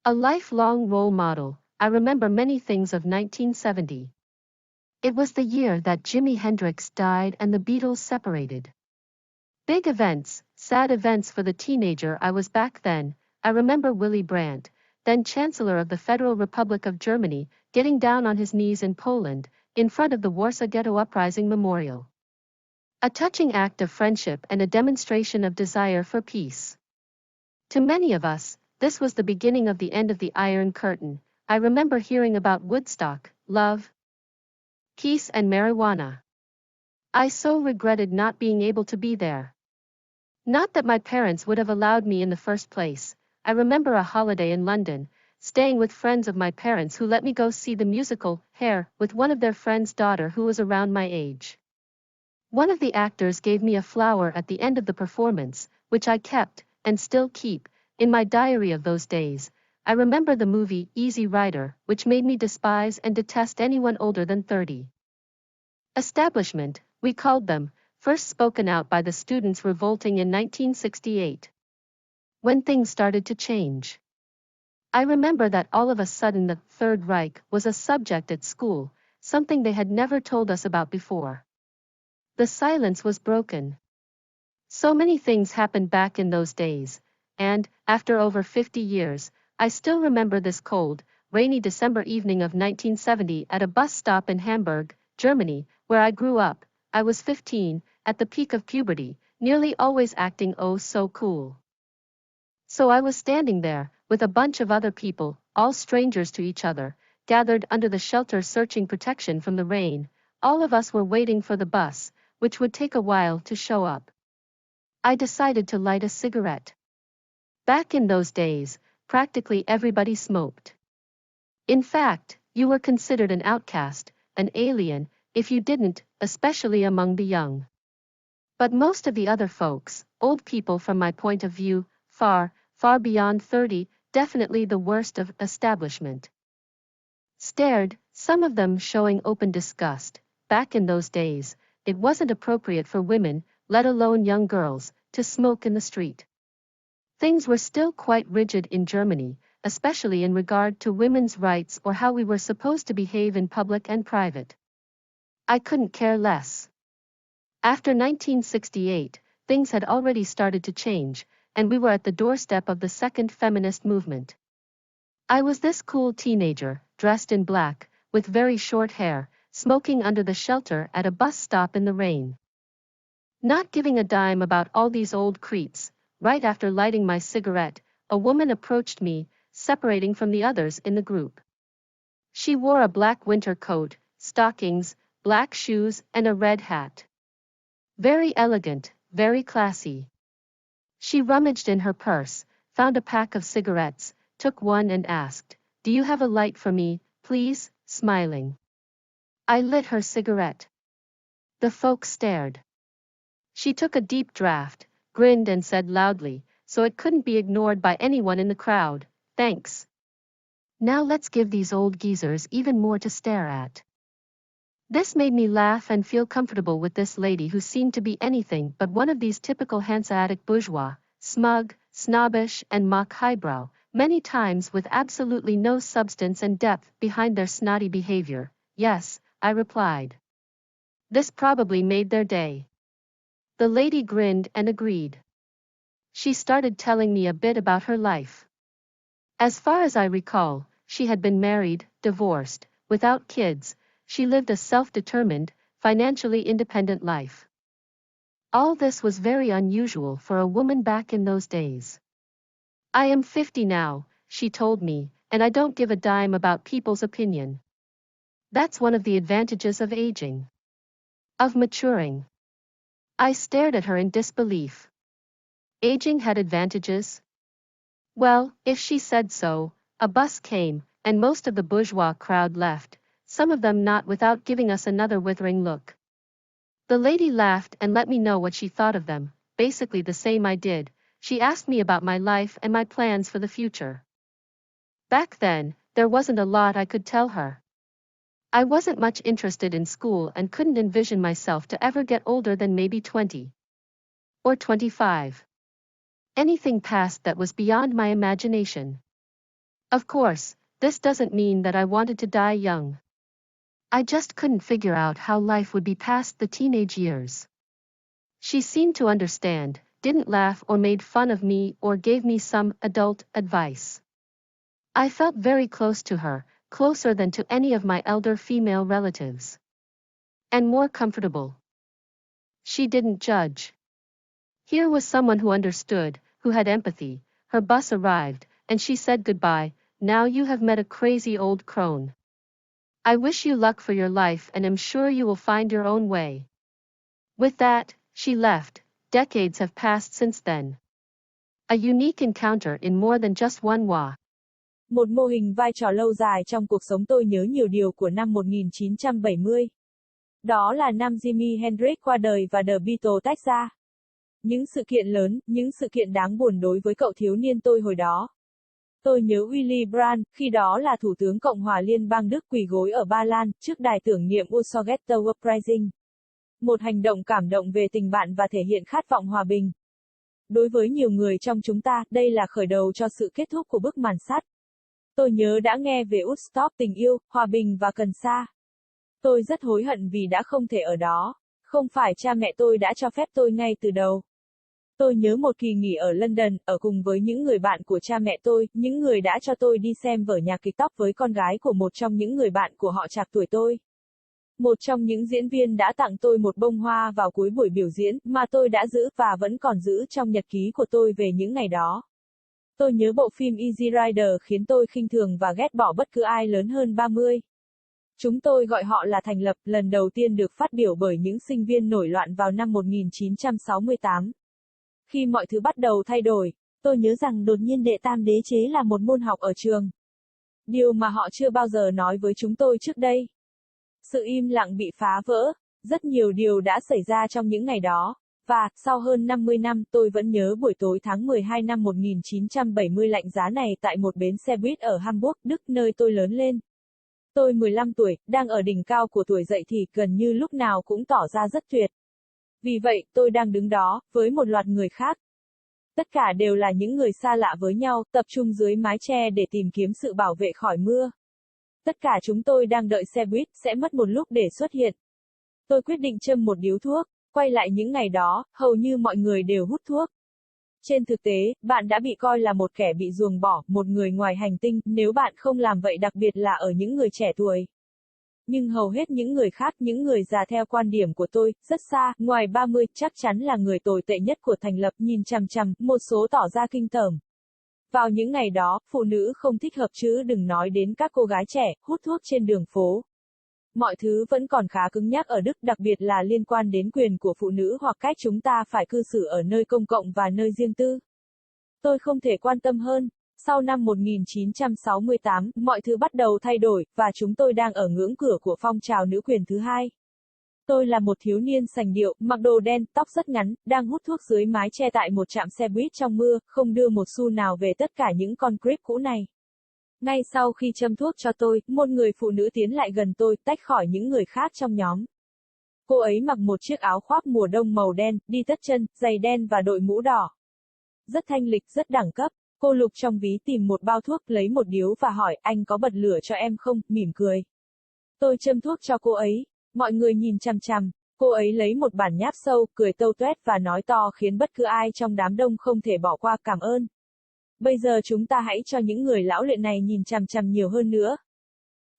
A lifelong role model, I remember many things of 1970. It was the year that Jimi Hendrix died and the Beatles separated. Big events, sad events for the teenager I was back then. I remember Willy Brandt, then Chancellor of the Federal Republic of Germany, getting down on his knees in Poland, in front of the Warsaw Ghetto Uprising Memorial. A touching act of friendship and a demonstration of desire for peace. To many of us, this was the beginning of the end of the Iron Curtain. I remember hearing about Woodstock, love, peace and marijuana. I so regretted not being able to be there. Not that my parents would have allowed me in the first place. I remember a holiday in London, staying with friends of my parents who let me go see the musical, Hair, with one of their friends' daughter who was around my age. One of the actors gave me a flower at the end of the performance, which I kept, and still keep, in my diary of those days. I remember the movie Easy Rider, which made me despise and detest anyone older than 30. Establishment, we called them, first spoken out by the students revolting in 1968. When things started to change. I remember that all of a sudden the Third Reich was a subject at school, something they had never told us about before. The silence was broken. So many things happened back in those days, and, after over 50 years, I still remember this cold, rainy December evening of 1970 at a bus stop in Hamburg, Germany, where I grew up. I was 15, at the peak of puberty, nearly always acting oh so cool. So I was standing there, with a bunch of other people, all strangers to each other, gathered under the shelter searching protection from the rain. All of us were waiting for the bus, which would take a while to show up. I decided to light a cigarette. Back in those days, practically everybody smoked. In fact, you were considered an outcast, an alien, if you didn't, especially among the young. But most of the other folks, old people from my point of view, far, far beyond 30, definitely the worst of establishment, stared, some of them showing open disgust. Back in those days, it wasn't appropriate for women, let alone young girls, to smoke in the street. Things were still quite rigid in Germany, especially in regard to women's rights or how we were supposed to behave in public and private. I couldn't care less. After 1968, things had already started to change, and we were at the doorstep of the second feminist movement. I was this cool teenager, dressed in black, with very short hair, smoking under the shelter at a bus stop in the rain. Not giving a dime about all these old creeps. Right after lighting my cigarette, a woman approached me, separating from the others in the group. She wore a black winter coat, stockings, black shoes, and a red hat. Very elegant, very classy. She rummaged in her purse, found a pack of cigarettes, took one and asked, "Do you have a light for me, please?" smiling. I lit her cigarette. The folks stared. She took a deep draft, grinned and said loudly, so it couldn't be ignored by anyone in the crowd, "Thanks. Now let's give these old geezers even more to stare at." This made me laugh and feel comfortable with this lady who seemed to be anything but one of these typical Hanseatic bourgeois, smug, snobbish and mock highbrow, many times with absolutely no substance and depth behind their snotty behavior. "Yes," I replied. This probably made their day. The lady grinned and agreed. She started telling me a bit about her life. As far as I recall, she had been married, divorced, without kids. She lived a self-determined, financially independent life. All this was very unusual for a woman back in those days. "I am 50 now," she told me, "and I don't give a dime about people's opinion. That's one of the advantages of aging. Of maturing." I stared at her in disbelief. Aging had advantages? Well, if she said so. A bus came, and most of the bourgeois crowd left, some of them not without giving us another withering look. The lady laughed and let me know what she thought of them, basically the same I did. She asked me about my life and my plans for the future. Back then, there wasn't a lot I could tell her. I wasn't much interested in school and couldn't envision myself to ever get older than maybe 20. Or 25. Anything past that was beyond my imagination. Of course, this doesn't mean that I wanted to die young. I just couldn't figure out how life would be past the teenage years. She seemed to understand, didn't laugh or made fun of me or gave me some adult advice. I felt very close to her, closer than to any of my elder female relatives. And more comfortable. She didn't judge. Here was someone who understood, who had empathy. Her bus arrived, and she said goodbye. Now you have met a crazy old crone. I wish you luck for your life and am sure you will find your own way. With that, she left. Decades have passed since then. A unique encounter in more than just one wa. Một mô hình vai trò lâu dài trong cuộc sống tôi nhớ nhiều điều của năm 1970. Đó là năm Jimi Hendrix qua đời và The Beatles tách ra. Những sự kiện lớn, những sự kiện đáng buồn đối với cậu thiếu niên tôi hồi đó. Tôi nhớ Willy Brandt, khi đó là Thủ tướng Cộng hòa Liên bang Đức quỳ gối ở Ba Lan, trước đài tưởng niệm Usorgetter Uprising. Một hành động cảm động về tình bạn và thể hiện khát vọng hòa bình. Đối với nhiều người trong chúng ta, đây là khởi đầu cho sự kết thúc của bức màn sắt. Tôi nhớ đã nghe về Woodstock tình yêu, hòa bình và cần sa. Tôi rất hối hận vì đã không thể ở đó. Không phải cha mẹ tôi đã cho phép tôi ngay từ đầu. Tôi nhớ một kỳ nghỉ ở London, ở cùng với những người bạn của cha mẹ tôi, những người đã cho tôi đi xem vở nhạc kịch tóc với con gái của một trong những người bạn của họ trạc tuổi tôi. Một trong những diễn viên đã tặng tôi một bông hoa vào cuối buổi biểu diễn, mà tôi đã giữ và vẫn còn giữ trong nhật ký của tôi về những ngày đó. Tôi nhớ bộ phim Easy Rider khiến tôi khinh thường và ghét bỏ bất cứ ai lớn hơn 30. Chúng tôi gọi họ là thành lập, lần đầu tiên được phát biểu bởi những sinh viên nổi loạn vào năm 1968. Khi mọi thứ bắt đầu thay đổi, tôi nhớ rằng đột nhiên đệ tam đế chế là một môn học ở trường. Điều mà họ chưa bao giờ nói với chúng tôi trước đây. Sự im lặng bị phá vỡ, rất nhiều điều đã xảy ra trong những ngày đó. Và, sau hơn 50 năm, tôi vẫn nhớ buổi tối tháng 12 năm 1970 lạnh giá này tại một bến xe buýt ở Hamburg, Đức, nơi tôi lớn lên. Tôi 15 tuổi, đang ở đỉnh cao của tuổi dậy thì gần như lúc nào cũng tỏ ra rất tuyệt. Vì vậy, tôi đang đứng đó, với một loạt người khác. Tất cả đều là những người xa lạ với nhau, tập trung dưới mái che để tìm kiếm sự bảo vệ khỏi mưa. Tất cả chúng tôi đang đợi xe buýt, sẽ mất một lúc để xuất hiện. Tôi quyết định châm một điếu thuốc. Quay lại những ngày đó, hầu như mọi người đều hút thuốc. Trên thực tế, bạn đã bị coi là một kẻ bị ruồng bỏ, một người ngoài hành tinh, nếu bạn không làm vậy, đặc biệt là ở những người trẻ tuổi. Nhưng hầu hết những người khác, những người già theo quan điểm của tôi, rất xa, ngoài 30, chắc chắn là người tồi tệ nhất của thành lập, nhìn chằm chằm, một số tỏ ra kinh tởm. Vào những ngày đó, phụ nữ không thích hợp chứ đừng nói đến các cô gái trẻ, hút thuốc trên đường phố. Mọi thứ vẫn còn khá cứng nhắc ở Đức, đặc biệt là liên quan đến quyền của phụ nữ hoặc cách chúng ta phải cư xử ở nơi công cộng và nơi riêng tư. Tôi không thể quan tâm hơn. Sau năm 1968, mọi thứ bắt đầu thay đổi, và chúng tôi đang ở ngưỡng cửa của phong trào nữ quyền thứ hai. Tôi là một thiếu niên sành điệu, mặc đồ đen, tóc rất ngắn, đang hút thuốc dưới mái che tại một trạm xe buýt trong mưa, không đưa một xu nào về tất cả những con creep cũ này. Ngay sau khi châm thuốc cho tôi, một người phụ nữ tiến lại gần tôi, tách khỏi những người khác trong nhóm. Cô ấy mặc một chiếc áo khoác mùa đông màu đen, đi tất chân, giày đen và đội mũ đỏ. Rất thanh lịch, rất đẳng cấp. Cô lục trong ví tìm một bao thuốc, lấy một điếu và hỏi, anh có bật lửa cho em không, mỉm cười. Tôi châm thuốc cho cô ấy. Mọi người nhìn chằm chằm. Cô ấy lấy một bản nháp sâu, cười tâu tuét và nói to khiến bất cứ ai trong đám đông không thể bỏ qua, cảm ơn. Bây giờ chúng ta hãy cho những người lão luyện này nhìn chằm chằm nhiều hơn nữa.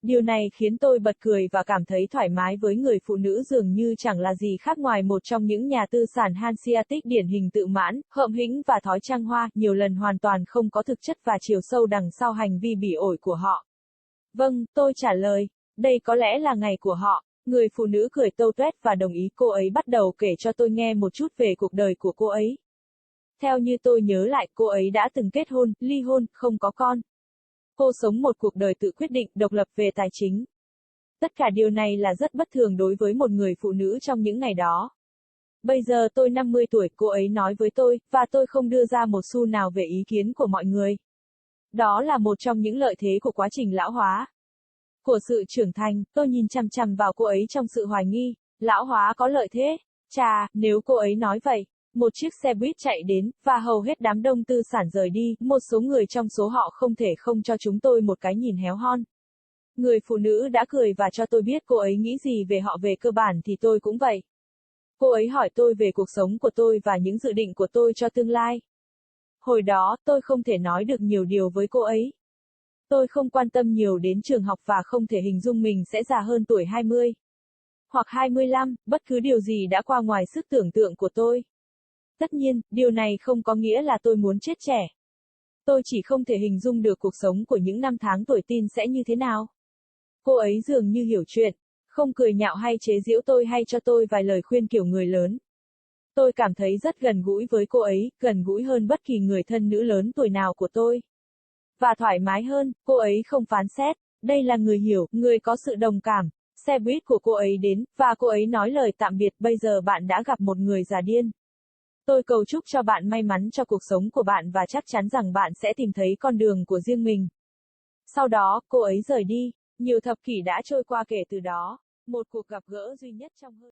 Điều này khiến tôi bật cười và cảm thấy thoải mái với người phụ nữ dường như chẳng là gì khác ngoài một trong những nhà tư sản Hanseatic điển hình tự mãn, hợm hĩnh và thói trăng hoa, nhiều lần hoàn toàn không có thực chất và chiều sâu đằng sau hành vi bỉ ổi của họ. Vâng, tôi trả lời, đây có lẽ là ngày của họ. Người phụ nữ cười tâu tuét và đồng ý. Cô ấy bắt đầu kể cho tôi nghe một chút về cuộc đời của cô ấy. Theo như tôi nhớ lại, cô ấy đã từng kết hôn, ly hôn, không có con. Cô sống một cuộc đời tự quyết định, độc lập về tài chính. Tất cả điều này là rất bất thường đối với một người phụ nữ trong những ngày đó. Bây giờ tôi 50 tuổi, cô ấy nói với tôi, và tôi không đưa ra một xu nào về ý kiến của mọi người. Đó là một trong những lợi thế của quá trình lão hóa. Của sự trưởng thành, tôi nhìn chằm chằm vào cô ấy trong sự hoài nghi. Lão hóa có lợi thế? Chà, nếu cô ấy nói vậy. Một chiếc xe buýt chạy đến, và hầu hết đám đông tư sản rời đi, một số người trong số họ không thể không cho chúng tôi một cái nhìn héo hon. Người phụ nữ đã cười và cho tôi biết cô ấy nghĩ gì về họ, về cơ bản thì tôi cũng vậy. Cô ấy hỏi tôi về cuộc sống của tôi và những dự định của tôi cho tương lai. Hồi đó, tôi không thể nói được nhiều điều với cô ấy. Tôi không quan tâm nhiều đến trường học và không thể hình dung mình sẽ già hơn tuổi 20. Hoặc 25, bất cứ điều gì đã qua ngoài sức tưởng tượng của tôi. Tất nhiên, điều này không có nghĩa là tôi muốn chết trẻ. Tôi chỉ không thể hình dung được cuộc sống của những năm tháng tuổi teen sẽ như thế nào. Cô ấy dường như hiểu chuyện, không cười nhạo hay chế giễu tôi hay cho tôi vài lời khuyên kiểu người lớn. Tôi cảm thấy rất gần gũi với cô ấy, gần gũi hơn bất kỳ người thân nữ lớn tuổi nào của tôi. Và thoải mái hơn, cô ấy không phán xét. Đây là người hiểu, người có sự đồng cảm. Xe buýt của cô ấy đến, và cô ấy nói lời tạm biệt, bây giờ bạn đã gặp một người già điên. Tôi cầu chúc cho bạn may mắn cho cuộc sống của bạn và chắc chắn rằng bạn sẽ tìm thấy con đường của riêng mình. Sau đó, cô ấy rời đi. Nhiều thập kỷ đã trôi qua kể từ đó. Một cuộc gặp gỡ duy nhất trong hơn